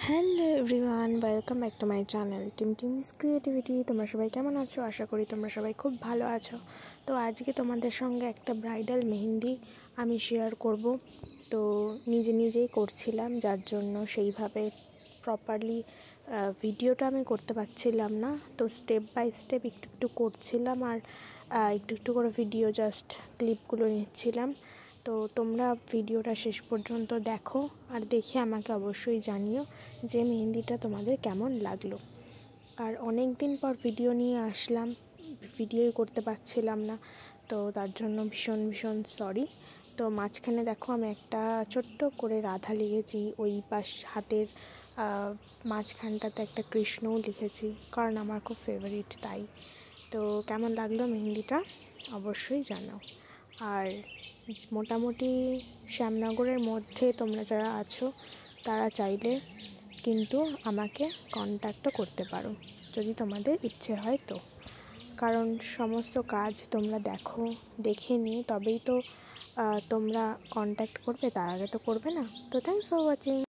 Hello everyone, welcome back to my channel teams creativity. তোমরা সবাই কেমন আছো? আশা করি তোমরা সবাই খুব ভালো আছো। তো আজকে তোমাদের সঙ্গে একটা ব্রাইডাল মেহেন্দি আমি শেয়ার করব। তো নিজেই করছিলাম, যার জন্য সেইভাবে প্রপারলি ভিডিওটা আমি করতে পারছিলাম না। তো স্টেপ বাই স্টেপ একটু করছিলাম, আর একটু করে ভিডিও জাস্ট ক্লিপগুলো নিচ্ছিলাম। তো তোমরা ভিডিওটা শেষ পর্যন্ত দেখো, আর দেখে আমাকে অবশ্যই জানিও যে মেহেন্দিটা তোমাদের কেমন লাগলো। আর অনেক দিন পর ভিডিও নিয়ে আসলাম, ভিডিওই করতে পারছিলাম না, তো তার জন্য ভীষণ সরি। তো মাঝখানে দেখো আমি একটা ছোট্ট করে রাধা লিখেছি, ওই পাশ হাতের মাঝখানটাতে একটা কৃষ্ণও লিখেছি, কারণ আমার খুব ফেভারিট তাই। তো কেমন লাগলো মেহেন্দিটা অবশ্যই জানাও। আর মোটামুটি শ্যামনগরের মধ্যে তোমরা যারা আছো তারা চাইলে কিন্তু আমাকে কন্ট্যাক্টও করতে পারো যদি তোমাদের ইচ্ছে হয়। তো কারণ সমস্ত কাজ তোমরা দেখে নিয়ে তবেই তো তোমরা কন্ট্যাক্ট করবে, তার আগে তো করবে না। তো থ্যাঙ্কস ফর ওয়াচিং।